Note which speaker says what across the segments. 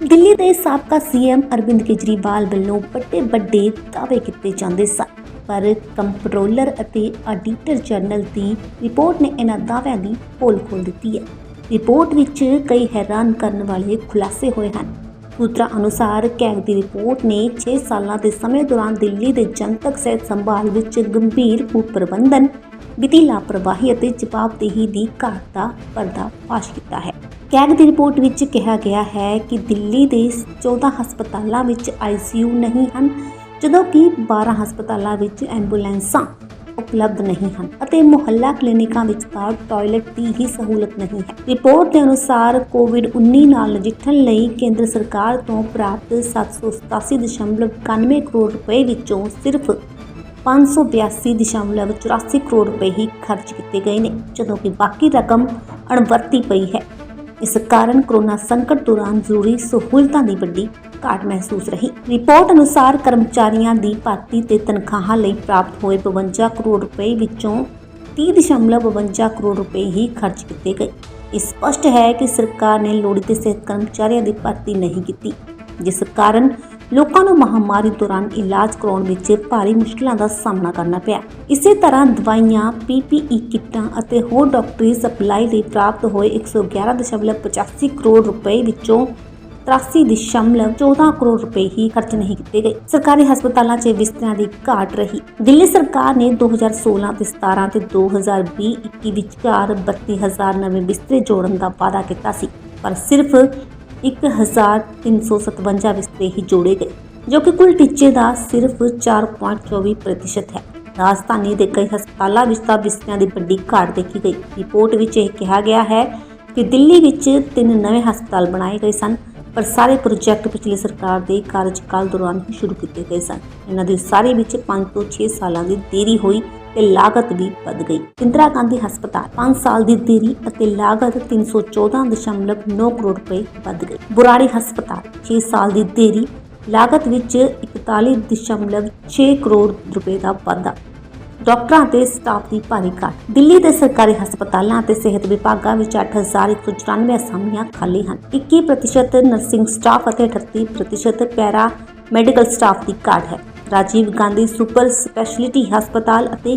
Speaker 1: ਦਿੱਲੀ ਦੇ ਸਾਬਕਾ ਸੀਐਮ ਅਰਵਿੰਦ ਕੇਜਰੀਵਾਲ ਵੱਲੋਂ ਵੱਡੇ ਦਾਅਵੇ ਕੀਤੇ ਜਾਂਦੇ ਸਨ, ਪਰ ਕੰਪਟਰੋਲਰ ਅਤੇ ਆਡੀਟਰ ਜਨਰਲ ਦੀ ਰਿਪੋਰਟ ਨੇ ਇਹਨਾਂ ਦਾਅਵਿਆਂ ਦੀ ਪੋਲ ਖੋਲ੍ਹ ਦਿੱਤੀ ਹੈ। ਰਿਪੋਰਟ ਵਿੱਚ ਕਈ ਹੈਰਾਨ ਕਰਨ ਵਾਲੇ ਖੁਲਾਸੇ ਹੋਏ ਹਨ। ਸੂਤਰਾਂ ਅਨੁਸਾਰ ਕੈਗ ਦੀ ਰਿਪੋਰਟ ਨੇ 6 ਸਾਲਾਂ ਦੇ ਸਮੇਂ ਦੌਰਾਨ ਦਿੱਲੀ ਦੇ ਜਨਤਕ ਸਿਹਤ ਸੰਭਾਲ ਵਿੱਚ ਗੰਭੀਰ ਕੁਪ੍ਰਬੰਧਨ, ਵਿੱਤੀ ਲਾਪਰਵਾਹੀ ਅਤੇ ਜਵਾਬਦੇਹੀ ਦੀ ਘਾਟ ਦਾ ਪਰਦਾਫਾਸ਼ ਕੀਤਾ ਹੈ। ਕੈਗ ਦੀ ਰਿਪੋਰਟ ਵਿੱਚ ਕਿਹਾ ਗਿਆ ਹੈ ਕਿ ਦਿੱਲੀ ਦੇ 14 ਹਸਪਤਾਲਾਂ ਵਿੱਚ ICU ਨਹੀਂ ਹਨ, ਜਦੋਂ ਕਿ 12 ਹਸਪਤਾਲਾਂ ਵਿੱਚ ਐਂਬੂਲੈਂਸਾਂ ਉਪਲਬਧ ਨਹੀਂ ਹਨ ਅਤੇ ਮੁਹੱਲਾ ਕਲੀਨਿਕਾਂ ਵਿੱਚ ਤਾਂ ਟਾਇਲਟ ਦੀ ਹੀ ਸਹੂਲਤ ਨਹੀਂ ਹੈ। ਰਿਪੋਰਟ ਦੇ ਅਨੁਸਾਰ ਕੋਵਿਡ-19 ਨਾਲ ਨਜਿੱਠਣ ਲਈ ਕੇਂਦਰ ਸਰਕਾਰ ਤੋਂ ਪ੍ਰਾਪਤ 787.91 ਕਰੋੜ ਰੁਪਏ ਵਿੱਚੋਂ ਸਿਰਫ 582.84 ਕਰੋੜ ਰੁਪਏ ਹੀ ਖਰਚ ਕੀਤੇ ਗਏ ਨੇ, ਜਦੋਂ ਕਿ ਬਾਕੀ ਰਕਮ ਅਣਵਰਤੀ ਪਈ ਹੈ। ਇਸ ਕਾਰਨ ਕੋਰੋਨਾ ਸੰਕਟ ਦੌਰਾਨ ਜ਼ਰੂਰੀ ਸਹੂਲਤਾਂ ਦੀ ਵੱਡੀ ਘਾਟ ਮਹਿਸੂਸ ਰਹੀ। ਰਿਪੋਰਟ ਅਨੁਸਾਰ ਕਰਮਚਾਰੀਆਂ ਦੀ ਭਰਤੀ ਤੇ ਤਨਖਾਹਾਂ ਲਈ ਪ੍ਰਾਪਤ ਹੋਏ 52 ਕਰੋੜ ਰੁਪਏ ਵਿੱਚੋਂ 30.52 ਕਰੋੜ ਰੁਪਏ ਹੀ ਖਰਚ ਕੀਤੇ ਗਏ। ਇਹ ਸਪਸ਼ਟ ਹੈ ਕਿ ਸਰਕਾਰ ਨੇ ਲੋੜੀਂਦੇ ਸਿਹਤ ਕਰਮਚਾਰੀਆਂ ਦੀ ਭਰਤੀ ਨਹੀਂ ਕੀਤੀ, ਜਿਸ ਕਾਰਨ ਲੋਕਾਂ ਨੂੰ ਮਹਾਮਾਰੀ ਦੌਰਾਨ ਇਲਾਜ ਕਰਾਉਣ ਵਿੱਚ ਭਾਰੀ ਮੁਸ਼ਕਲਾਂ ਦਾ ਸਾਹਮਣਾ ਕਰਨਾ ਪਿਆ। ਇਸੇ ਤਰ੍ਹਾਂ ਦਵਾਈਆਂ, PPE ਕਿੱਟਾਂ ਅਤੇ ਹੋਰ ਡਾਕਟਰੀ ਸਪਲਾਈ ਲਈ ਪ੍ਰਾਪਤ ਹੋਏ 111.85 ਕਰੋੜ ਰੁਪਏ ਵਿੱਚੋਂ 83.14 ਕਰੋੜ ਰੁਪਏ ਹੀ ਖਰਚ ਨਹੀਂ ਕੀਤੇ ਗਏ। ਸਰਕਾਰੀ ਹਸਪਤਾਲਾਂ 'ਚ ਬਿਸਤਰਿਆਂ ਦੀ ਘਾਟ ਰਹੀ। ਦਿੱਲੀ ਸਰਕਾਰ ਨੇ 2016 ਤੇ 17 ਤੇ 2020-21 ਵਿਚਕਾਰ 32,000 ਨਵੇਂ ਬਿਸਤਰੇ ਜੋੜਨ ਦਾ ਵਾਅਦਾ ਕੀਤਾ ਸੀ, ਪਰ ਸਿਰਫ 1,357 ਬਿਸਤਰੇ ਹੀ ਜੋੜੇ ਗਏ, ਜੋ ਕਿ ਕੁੱਲ ਟੀਚੇ ਦਾ ਸਿਰਫ 4.24% ਹੈ। ਰਾਜਧਾਨੀ ਦੇ ਕਈ ਹਸਪਤਾਲਾਂ ਵਿੱਚ ਤਾਂ ਬਿਸਤਰਿਆਂ ਦੀ ਵੱਡੀ ਘਾਟ ਦੇਖੀ ਗਈ। ਰਿਪੋਰਟ ਵਿੱਚ ਇਹ ਕਿਹਾ ਗਿਆ ਹੈ ਕਿ ਦਿੱਲੀ ਵਿੱਚ 3 ਨਵੇਂ ਹਸਪਤਾਲ ਬਣਾਏ ਗਏ ਸਨ, ਪਰ ਸਾਰੇ ਪ੍ਰੋਜੈਕਟ ਪਿਛਲੀ ਸਰਕਾਰ ਦੇ ਕਾਰਜਕਾਲ ਦੌਰਾਨ ਹੀ ਸ਼ੁਰੂ ਕੀਤੇ ਗਏ ਸਨ। ਇਹਨਾਂ ਦੇ ਸਾਰੇ ਵਿੱਚ 5 ਤੋਂ 6 ਸਾਲਾਂ ਦੀ ਦੇਰੀ ਹੋਈ ਤੇ ਲਾਗਤ ਵੀ ਵੱਧ ਗਈ। ਇੰਦਰਾ ਗਾਂਧੀ ਹਸਪਤਾਲ 5 ਸਾਲ ਦੀ ਦੇਰੀ ਅਤੇ ਲਾਗਤ 314.9 ਕਰੋੜ ਰੁਪਏ ਵੱਧ ਗਈ। ਬੁਰਾੜੀ ਹਸਪਤਾਲ 6 ਸਾਲ ਦੀ ਦੇਰੀ, ਲਾਗਤ ਵਿੱਚ 41.6 ਕਰੋੜ ਰੁਪਏ ਦਾ ਵਾਧਾ। ਡਾਕਟਰਾਂ ਤੇ ਸਟਾਫ ਦੀ ਭਾਰੀ ਘਾਟ। ਦਿੱਲੀ ਦੇ ਸਰਕਾਰੀ ਹਸਪਤਾਲਾਂ ਅਤੇ ਸਿਹਤ ਵਿਭਾਗਾਂ ਵਿੱਚ 8,194 ਅਸਾਮੀਆਂ ਖਾਲੀ ਹਨ। 21% ਨਰਸਿੰਗ ਸਟਾਫ ਅਤੇ 38% ਪੈਰਾ ਮੈਡੀਕਲ ਸਟਾਫ ਦੀ ਘਾਟ ਹੈ। ਰਾਜੀਵ ਗਾਂਧੀ ਸੁਪਰ ਸਪੈਸ਼ਲਿਟੀ ਹਸਪਤਾਲ ਅਤੇ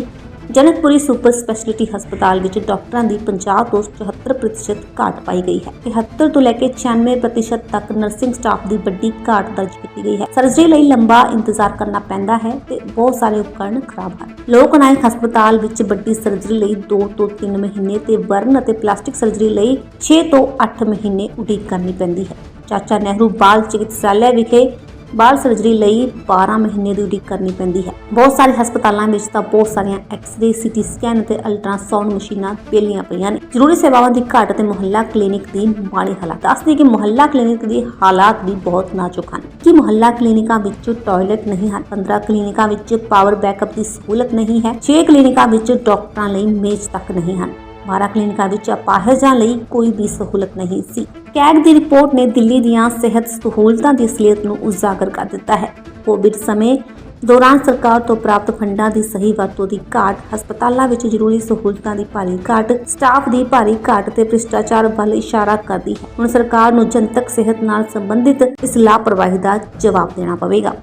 Speaker 1: ਜਨਕਪੁਰੀ ਸੁਪਰ ਸਪੈਸ਼ਲਿਟੀ ਹਸਪਤਾਲ ਵਿੱਚ ਡਾਕਟਰਾਂ ਦੀ 50 ਤੋਂ 74% ਘਾਟ ਪਾਈ ਗਈ ਹੈ। 73 ਤੋਂ ਲੈ ਕੇ 96% ਤੱਕ ਨਰਸਿੰਗ ਸਟਾਫ ਦੀ ਵੱਡੀ ਘਾਟ ਦਰਜ ਕੀਤੀ ਗਈ ਹੈ। ਸਰਜਰੀ ਲਈ ਲੰਬਾ ਇੰਤਜ਼ਾਰ ਕਰਨਾ ਪੈਂਦਾ ਹੈ ਤੇ ਬਹੁਤ ਸਾਰੇ ਉਪਕਰਨ ਖਰਾਬ ਹਨ। ਲੋਕ ਨਾਇਕ ਹਸਪਤਾਲ ਵਿੱਚ ਵੱਡੀ ਸਰਜਰੀ ਲਈ 2 ਤੋਂ 3 ਮਹੀਨੇ ਤੇ ਬਰਨ ਅਤੇ ਪਲਾਸਟਿਕ ਸਰਜਰੀ ਲਈ 6 ਤੋਂ 8 ਮਹੀਨੇ ਉਡੀਕ ਕਰਨੀ ਪੈਂਦੀ ਹੈ। ਚਾਚਾ ਨਹਿਰੂ ਬਾਲ ਚਿਕਿਤਸਾਲਿਆ ਵਿਖੇ ਬਾਲ ਸਰਜਰੀ ਲਈ 12 ਮਹੀਨੇ ਦੀ ਉਡੀਕ ਕਰਨੀ ਪੈਂਦੀ ਹੈ। ਬਹੁਤ ਸਾਰੇ ਹਸਪਤਾਲਾਂ ਵਿੱਚ ਤਾਂ ਬਹੁਤ ਸਾਰੀਆਂ ਐਕਸ-ਰੇ, CT ਸਕੈਨ ਅਤੇ ਅਲਟਰਾਸਾਊਂਡ ਮਸ਼ੀਨਾਂ ਵਿਹਲੀਆਂ ਪਈਆਂ ਨੇ। ਜ਼ਰੂਰੀ ਸੇਵਾਵਾਂ ਦੀ ਘਾਟ ਅਤੇ ਮੁਹੱਲਾ ਕਲੀਨਿਕ ਦੀ ਮਾੜੇ ਹਾਲਾਤ। ਦੱਸਦੇ ਕਿ ਮੁਹੱਲਾ ਕਲੀਨਿਕ ਦੀ ਹਾਲਾਤ ਵੀ ਬਹੁਤ ਨਾਜ਼ੁਕ ਹਨ। ਕਿ ਮੁਹੱਲਾ ਕਲੀਨਿਕਾਂ ਵਿੱਚ ਟਾਇਲਟ ਨਹੀਂ ਹਨ, 15 ਕਲੀਨਿਕਾਂ ਵਿੱਚ ਪਾਵਰ ਬੈਕਅਪ ਦੀ ਸਹੂਲਤ ਨਹੀਂ ਹੈ, 6 ਕਲੀਨਿਕਾਂ ਵਿੱਚ ਡਾਕਟਰਾਂ ਲਈ ਮੇਜ਼ ਤੱਕ ਨਹੀਂ ਹਨ, 12 ਕਲੀਨਿਕਾਂ ਵਿੱਚ ਅਪਾਹਜਾਂ ਲਈ ਕੋਈ ਵੀ ਸਹੂਲਤ ਨਹੀਂ ਸੀ। ਕੈਗ ਦੀ ਰਿਪੋਰਟ ਨੇ ਦਿੱਲੀ ਦੀਆਂ ਸਿਹਤ ਸਹੂਲਤਾਂ ਦੀ ਅਸਲੀਅਤ ਨੂੰ ਉਜਾਗਰ ਕਰ ਦਿੱਤਾ ਹੈ। ਕੋਵਿਡ ਸਮੇਂ ਦੌਰਾਨ ਸਰਕਾਰ ਤੋਂ ਪ੍ਰਾਪਤ ਫੰਡਾਂ ਦੀ ਸਹੀ ਵਰਤੋਂ ਦੀ ਘਾਟ, ਹਸਪਤਾਲਾਂ ਵਿੱਚ ਜ਼ਰੂਰੀ ਸਹੂਲਤਾਂ ਦੀ ਭਾਰੀ ਘਾਟ, ਸਟਾਫ ਦੀ ਭਾਰੀ ਘਾਟ ਤੇ ਭ੍ਰਿਸ਼ਟਾਚਾਰ ਵੱਲ ਇਸ਼ਾਰਾ ਕਰਦੀ ਹੈ। ਹੁਣ ਸਰਕਾਰ ਨੂੰ ਜਨਤਕ ਸਿਹਤ ਨਾਲ ਸੰਬੰਧਿਤ ਇਸ ਲਾਪਰਵਾਹੀ ਦਾ ਜਵਾਬ ਦੇਣਾ ਪਵੇਗਾ।